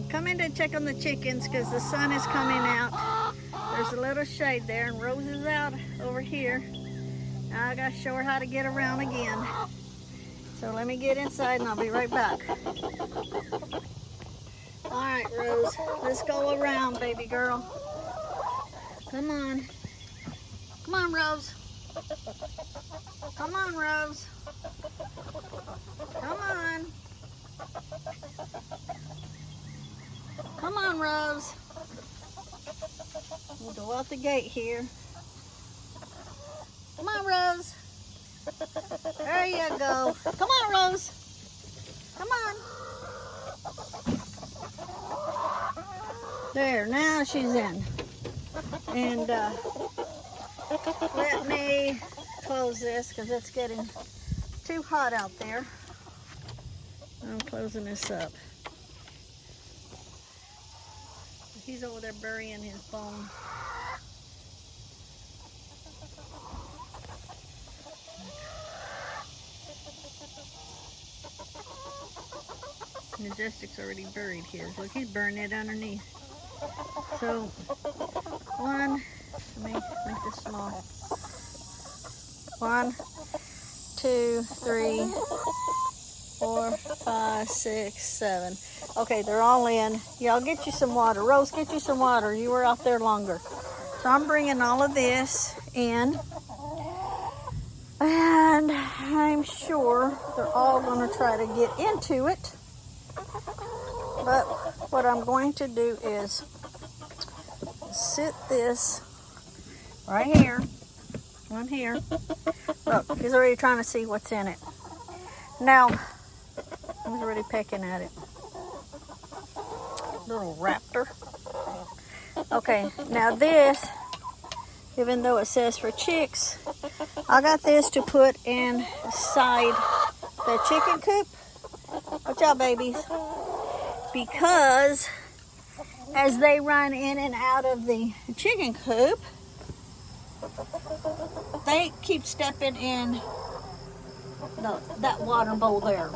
come in to check on the chickens because the sun is coming out. There's a little shade there, and Rose is out over here. Now I gotta show her how to get around again. So let me get inside and I'll be right back. All right, Rose, let's go around, baby girl. Come on. Come on, Rose. Come on, Rose. Come on. Come on, Rose. We'll go out the gate here. Come on, Rose. There you go. Come on, Rose. Come on. There, now she's in. And let me close this because it's getting too hot out there. I'm closing this up. He's over there burying his bone. Majestic's already buried here. Look, he's burning it underneath. So, one, let me make this small. 1, 2, 3, 4, 5, 6, 7. Okay, they're all in. Yeah, I'll get you some water. Rose, get you some water. You were out there longer. So I'm bringing all of this in. And I'm sure they're all going to try to get into it. But what I'm going to do is sit this right here, one here. Look, he's already trying to see what's in it. Now, he's already pecking at it. Little raptor. Okay, now this, even though it says for chicks, I got this to put inside the chicken coop. Watch out, babies. Because as they run in and out of the chicken coop, they keep stepping in that water bowl there.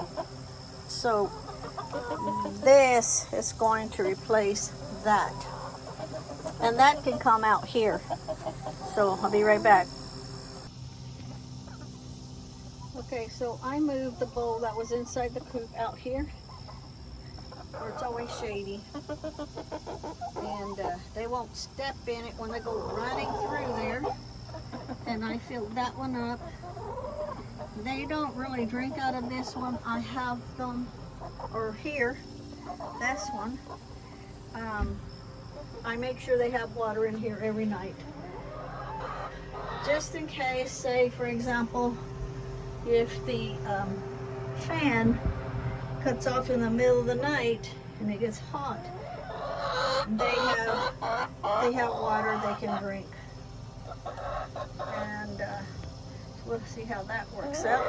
So this is going to replace that. And that can come out here. So I'll be right back. Okay, so I moved the bowl that was inside the coop out here, where it's always shady. And they won't step in it when they go running through there. And I filled that one up. They don't really drink out of this one. I have them, or here, this one. I make sure they have water in here every night. Just in case, say for example, if the fan cuts off in the middle of the night and it gets hot, they have water they can drink. And we'll see how that works out.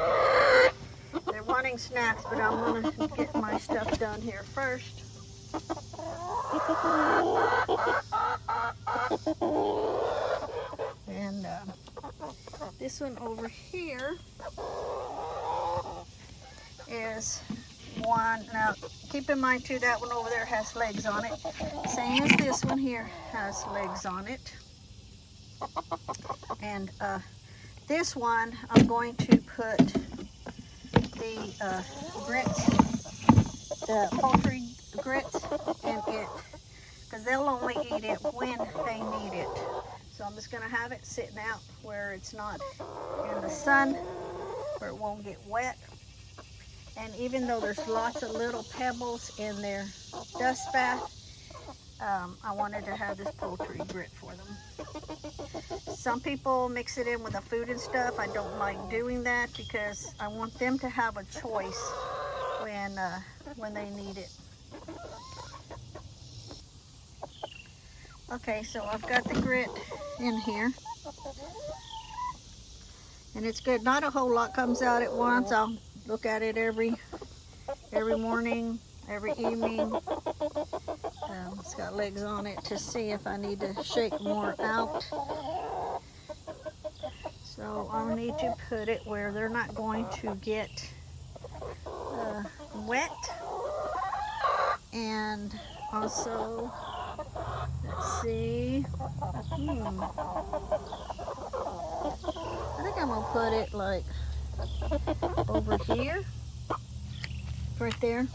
They're wanting snacks, but I'm going to get my stuff done here first. And this one over here is one. Now, keep in mind too, that one over there has legs on it. Same as this one here has legs on it. And this one, I'm going to put the grits, the poultry grits in it, because they'll only eat it when they need it. So I'm just going to have it sitting out where it's not in the sun, where it won't get wet. And even though there's lots of little pebbles in their dust bath, I wanted to have this poultry grit for them. Some people mix it in with the food and stuff. I don't like doing that because I want them to have a choice when they need it. Okay, so I've got the grit in here. And it's good. Not a whole lot comes out at once. I'll look at it every morning, every evening. It's got legs on it to see if I need to shake more out. So I'll need to put it where they're not going to get wet. And Also, let's see. I think I'm gonna put it like over here, right there.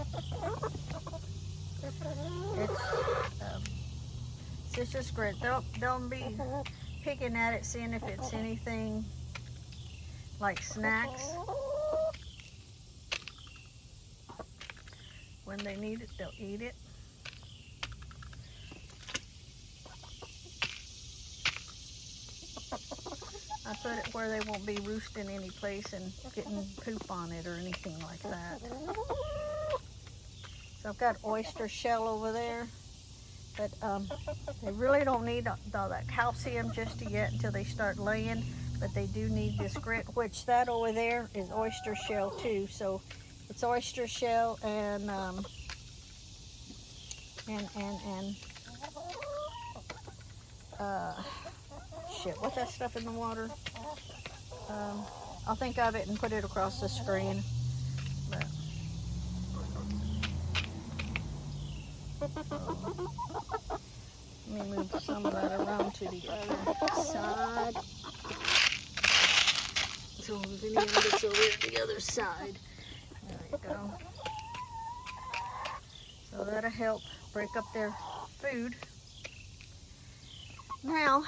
It's just grit. They'll be picking at it, seeing if it's anything like snacks. When they need it, they'll eat it. I put it where they won't be roosting any place and getting poop on it or anything like that. So I've got oyster shell over there, but they really don't need all that calcium just yet until they start laying, but they do need this grit, which that over there is oyster shell too. So it's oyster shell and shit, what's that stuff in the water? I'll think of it and put it across the screen. But, let me move some of that around to the other side. So if any of it's over to the other side. There you go. So that'll help break up their food. Now,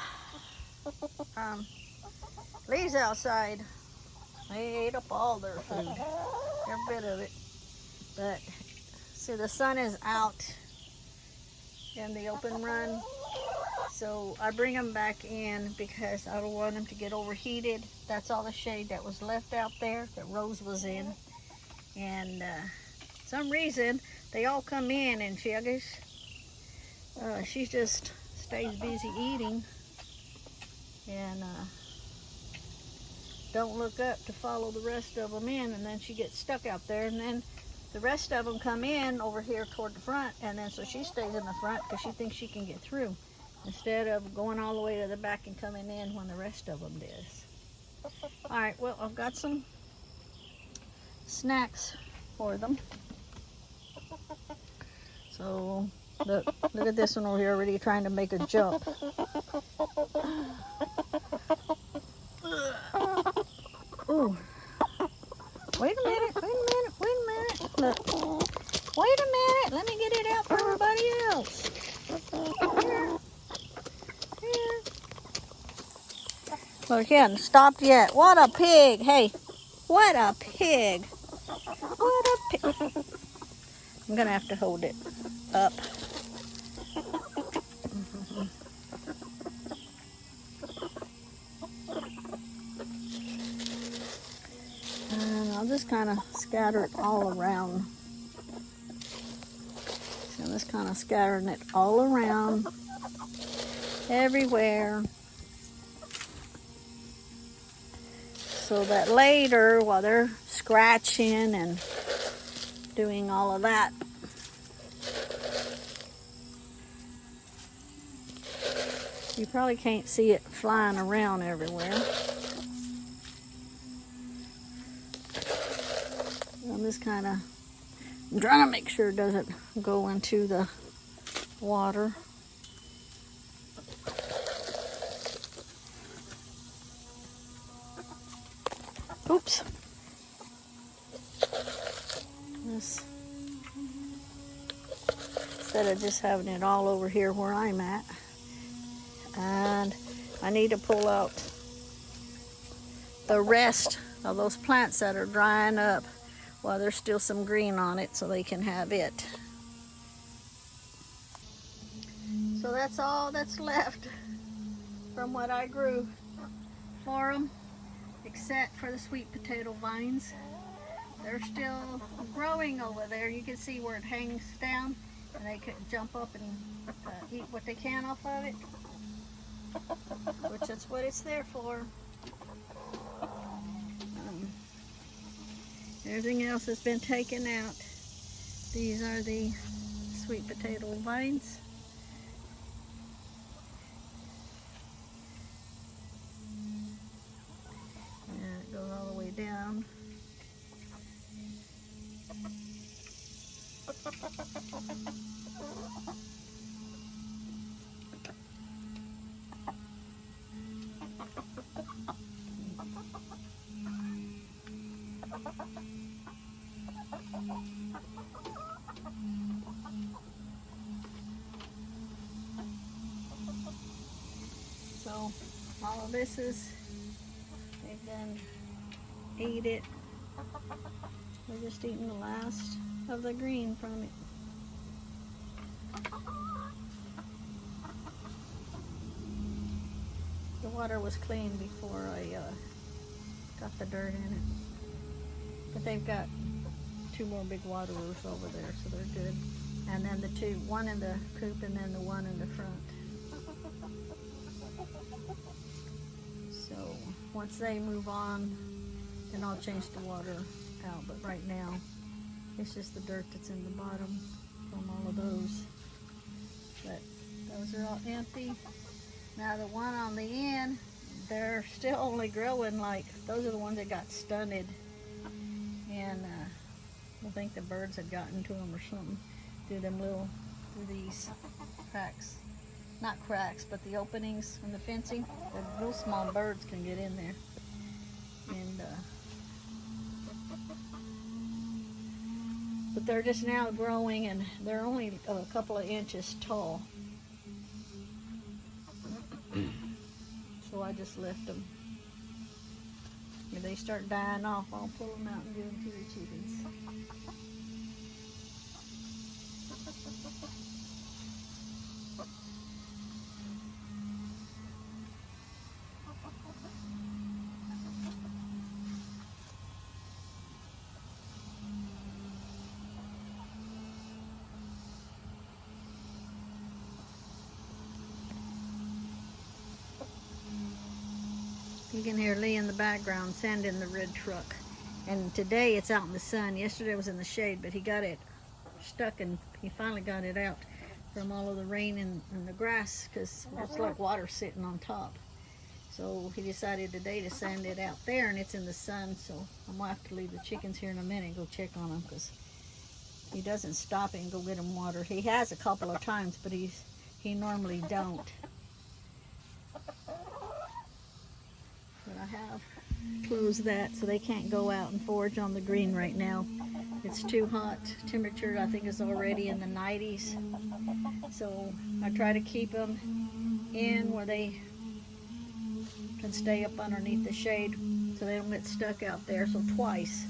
Lee's outside. They ate up all their food, every bit of it. But see, the sun is out in the open run, so I bring them back in because I don't want them to get overheated. That's all the shade that was left out there that Rose was in, and some reason they all come in, and I guess she just stays busy eating and don't look up to follow the rest of them in, and then she gets stuck out there, and then the rest of them come in over here toward the front, and then so she stays in the front because she thinks she can get through instead of going all the way to the back and coming in when the rest of them does. All right, well, I've got some snacks for them. So look at this one over here already trying to make a jump. Ooh. Wait a minute. Look. Wait a minute. Let me get it out for everybody else. Here. Look, he hasn't stopped yet. What a pig. Hey, what a pig. What a pig. I'm going to have to hold it up. And I'll just kind of scatter it all around. So I'm just kind of scattering it all around, everywhere. So that later, while they're scratching and doing all of that, you probably can't see it flying around everywhere. I'm just kind of trying to make sure it doesn't go into the water. Oops. This, instead of just having it all over here where I'm at. And I need to pull out the rest of those plants that are drying up while there's still some green on it so they can have it. So that's all that's left from what I grew for them, except for the sweet potato vines. They're still growing over there. You can see where it hangs down, and they could jump up and eat what they can off of it, which is what it's there for. Everything else has been taken out. These are the sweet potato vines. And it goes all the way down. So all of this is, they've done ate it. We're just eating the last of the green from it. The water was clean before I got the dirt in it. But they've got 2 more big waterers over there, so they're good. And then the 2, one in the coop and then the one in the front. So once they move on, then I'll change the water out. But right now, it's just the dirt that's in the bottom from all of those. But those are all empty. Now the one on the end, they're still only growing, like, those are the ones that got stunted. And I think the birds had gotten to them or something through these cracks. Not cracks, but the openings in the fencing. The little small birds can get in there. And but they're just now growing, and they're only a couple of inches tall. So I just left them. If they start dying off, I'll pull them out and give them to the chickens. You can hear Lee in the background sanding the red truck. And today it's out in the sun. Yesterday it was in the shade, but he got it stuck and he finally got it out from all of the rain and the grass, because it's like water sitting on top. So he decided today to sand it out there, and it's in the sun. So I'm gonna have to leave the chickens here in a minute and go check on them, because he doesn't stop and go get them water. He has a couple of times, but he normally don't. But I have closed that so they can't go out and forage on the green right now. It's too hot. Temperature, I think, is already in the 90s. So I try to keep them in where they can stay up underneath the shade so they don't get stuck out there. So twice.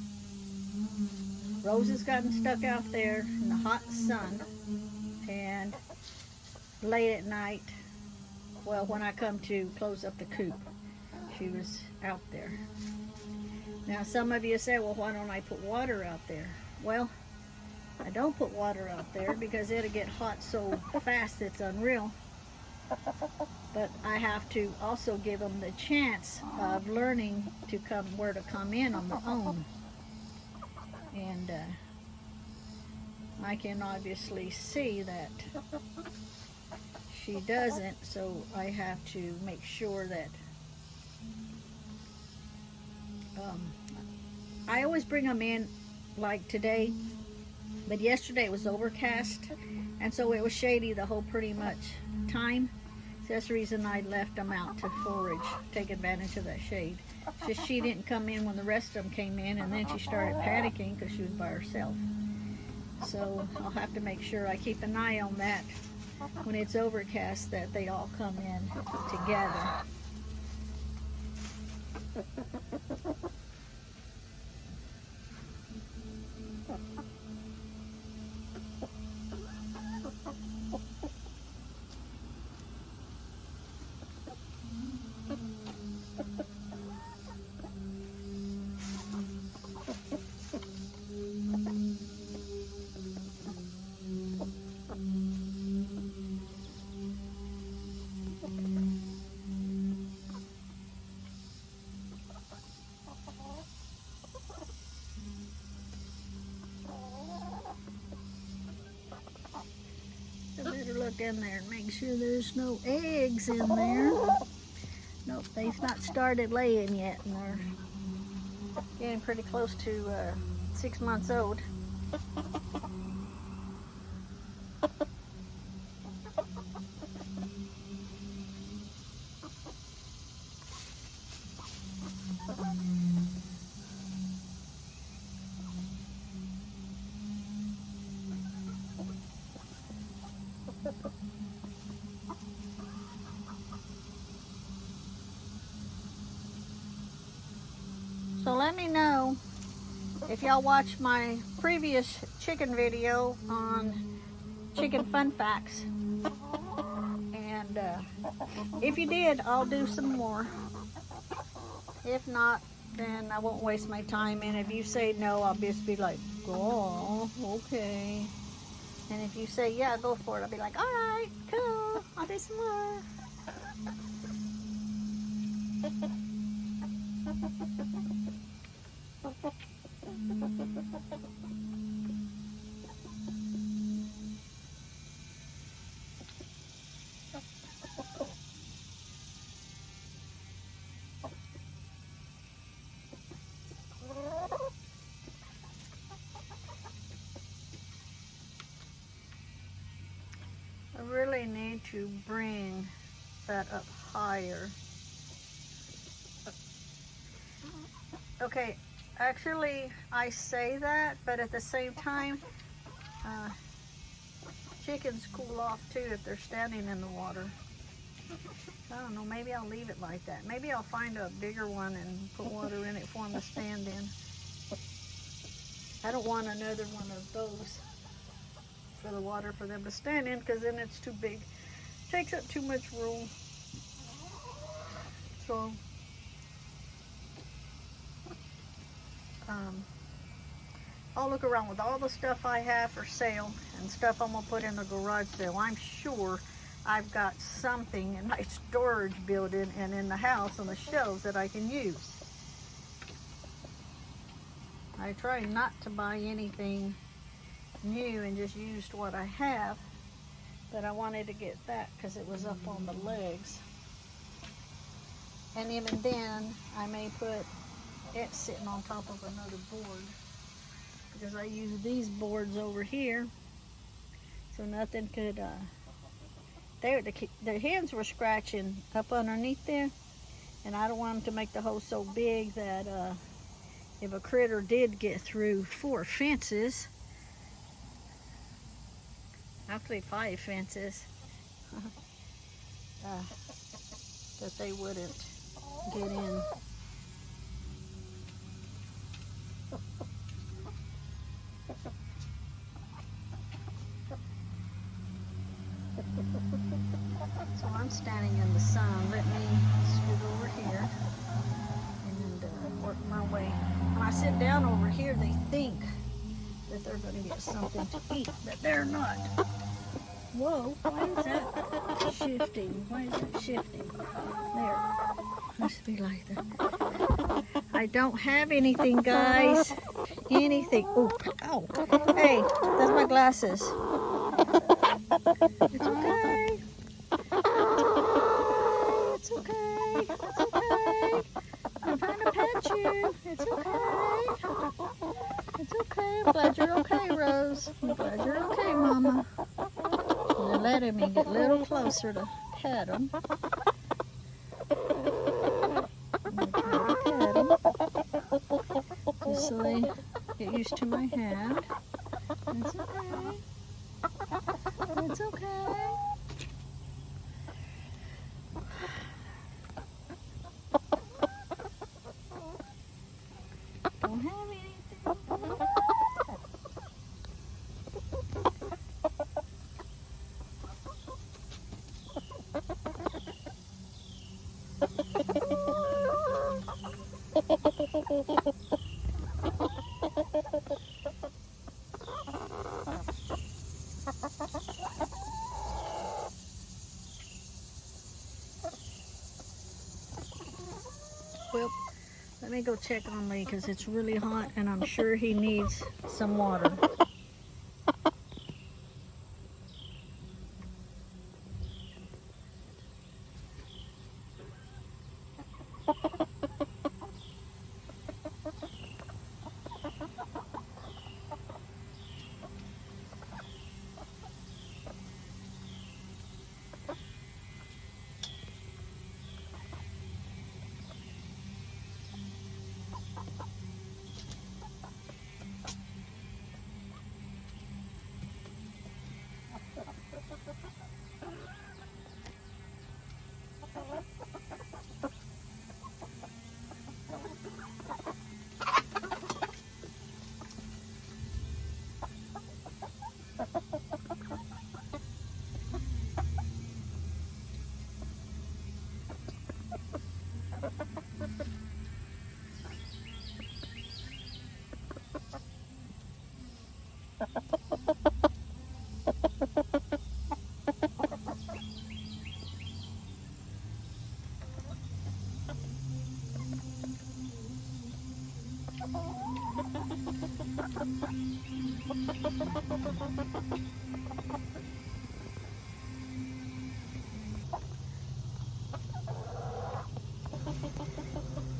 Rose has gotten stuck out there in the hot sun, and late at night, well, when I come to close up the coop, she was out there. Now some of you say, well, why don't I put water out there? Well, I don't put water out there because it'll get hot so fast it's unreal. But I have to also give them the chance of learning to where to come in on their own. And I can obviously see that she doesn't, so I have to make sure that I always bring them in like today, but yesterday it was overcast, and so it was shady the whole pretty much time. So that's the reason I left them out to forage, take advantage of that shade. Just she didn't come in when the rest of them came in, and then she started panicking because she was by herself. So I'll have to make sure I keep an eye on that when it's overcast, that they all come in together. Look in there and make sure there's no eggs in there. Nope, they've not started laying yet, and they're getting pretty close to 6 months old. So let me know if y'all watched my previous chicken video on chicken fun facts. And if you did, I'll do some more. If not, then I won't waste my time. And if you say no, I'll just be like, oh, okay. And if you say, yeah, go for it, I'll be like, all right, cool, I'll do some more. I really need to bring that up higher. Okay, actually I say that, but at the same time, chickens cool off too if they're standing in the water. I don't know, maybe I'll leave it like that. Maybe I'll find a bigger one and put water in it for them to stand in. I don't want another one of those for the water for them to stand in, because then it's too big. Takes up too much room. So I'll look around with all the stuff I have for sale and stuff I'm gonna put in the garage sale. I'm sure I've got something in my storage building and in the house on the shelves that I can use. I try not to buy anything new and just used what I have, but I wanted to get that because it was up on the legs. And even then, I may put it sitting on top of another board, because I use these boards over here so nothing could, their hands were scratching up underneath there, and I don't want them to make the hole so big that if a critter did get through 4 fences, actually 5 fences, that they wouldn't get in. So I'm standing in the sun. Let me scoot over here and work my way. When I sit down over here, they think that they're going to get something to eat, but they're not. Whoa, why is that shifting? Why is that shifting? There. Must be like that. I don't have anything, guys. Anything. Oh, ow. Hey, that's my glasses. It's okay. It's okay. It's okay. I'm trying to pet you. It's okay. It's okay. I'm glad you're okay, Rose. I'm glad you're okay, Mama. They're letting me get a little closer to pet them. Just so they get used to my hand. It's okay. It's okay. Don't have anything. Well, let me go check on Lee because it's really hot and I'm sure he needs some water.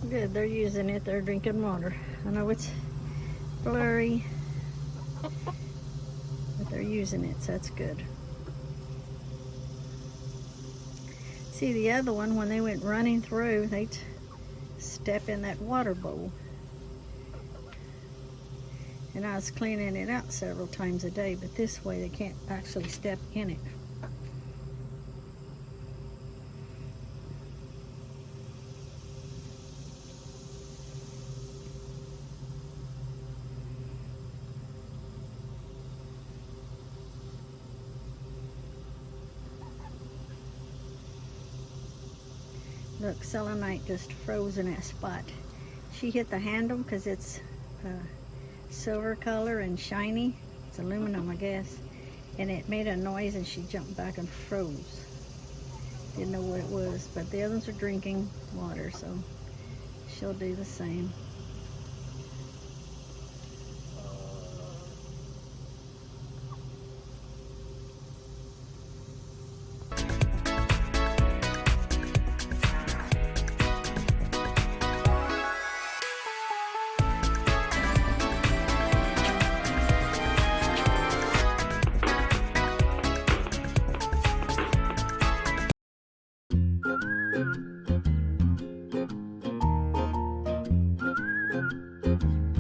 Good, they're using it. They're drinking water. I know it's blurry, but they're using it, so that's good. See, the other one, when they went running through, they'd step in that water bowl. And I was cleaning it out several times a day, but this way they can't actually step in it. Look, selenite just froze in that spot. She hit the handle because it's silver color and shiny. It's aluminum, I guess. And it made a noise and she jumped back and froze. Didn't know what it was, but the others are drinking water, so she'll do the same.